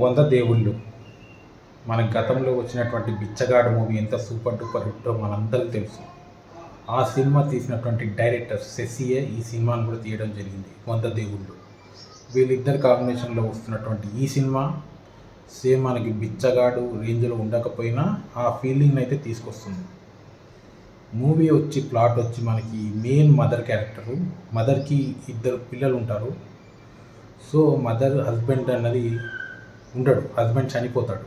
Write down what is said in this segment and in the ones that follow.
వంద దేవుళ్ళు మన గతంలో వచ్చినటువంటి బిచ్చగాడు మూవీ ఎంత సూపర్ డూపర్ హిట్టో మనందరికీ తెలుసు. ఆ సినిమా తీసినటువంటి డైరెక్టర్ శశియే ఈ సినిమాను కూడా తీయడం జరిగింది, వంద దేవుళ్ళు. వీళ్ళిద్దరు కాంబినేషన్లో వస్తున్నటువంటి ఈ సినిమా సేమ్ మనకి బిచ్చగాడు రేంజ్లో ఉండకపోయినా ఆ ఫీలింగ్ అయితే తీసుకొస్తుంది. మూవీ వచ్చి ప్లాట్ వచ్చి మనకి మెయిన్ మదర్ క్యారెక్టరు, మదర్కి ఇద్దరు పిల్లలు ఉంటారు. సో మదర్ హస్బెండ్ అన్నది ఉండడు, హస్బెండ్ చనిపోతాడు.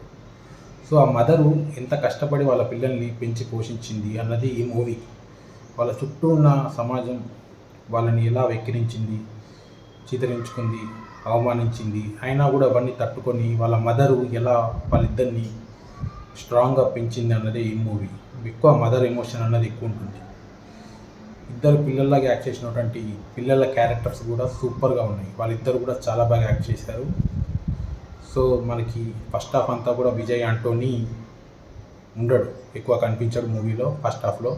సో ఆ మదరు ఎంత కష్టపడి వాళ్ళ పిల్లల్ని పెంచి పోషించింది అన్నది ఈ మూవీ. వాళ్ళ చుట్టూ ఉన్న సమాజం వాళ్ళని ఎలా వెక్కిరించింది, చితరించుకుంది, అవమానించింది, అయినా కూడా అవన్నీ తట్టుకొని వాళ్ళ మదరు ఎలా వాళ్ళిద్దరిని స్ట్రాంగ్గా పెంచింది అన్నది ఈ మూవీ. ఎక్కువ మదర్ ఎమోషన్ అన్నది ఎక్కువ ఉంటుంది. ఇద్దరు పిల్లల్లాగా యాక్ట్ చేసినటువంటి పిల్లల క్యారెక్టర్స్ కూడా సూపర్గా ఉన్నాయి. వాళ్ళిద్దరు కూడా చాలా బాగా యాక్ట్ చేశారు. సో మనకి ఫస్ట్ హాఫ్ అంతా కూడా విజయ్ ఆంటోనీ ఉండడు, ఎక్కువ కనిపించాడు మూవీలో. ఫస్ట్ హాఫ్లో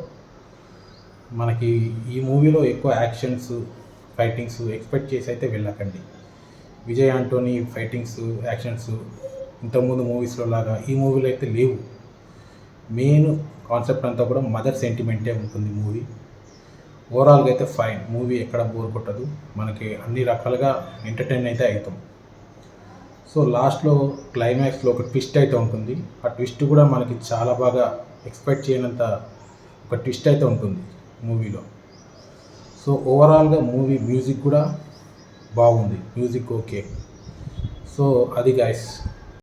మనకి ఈ మూవీలో ఎక్కువ యాక్షన్స్, ఫైటింగ్స్ ఎక్స్పెక్ట్ చేసి అయితే వెళ్ళకండి. విజయ్ ఆంటోనీ ఫైటింగ్స్, యాక్షన్స్ ఇంతకుముందు మూవీస్లో లాగా ఈ మూవీలో అయితే లేవు. మెయిన్ కాన్సెప్ట్ అంతా కూడా మదర్ సెంటిమెంటే ఉంటుంది మూవీ. ఓవరాల్గా అయితే ఫైన్ మూవీ, ఎక్కడ బోర్ కొట్టదు, మనకి అన్ని రకాలుగా ఎంటర్టైన్ అయితే అవుతాం. సో లాస్ట్లో క్లైమాక్స్లో ఒక ట్విస్ట్ అయితే ఉంటుంది. ఆ ట్విస్ట్ కూడా మనకి చాలా బాగా ఎక్స్పెక్ట్ చేయనంత ఒక ట్విస్ట్ అయితే ఉంటుంది మూవీలో. సో ఓవరాల్గా మూవీ మ్యూజిక్ కూడా బాగుంది, మ్యూజిక్ ఓకే. సో అది గైస్.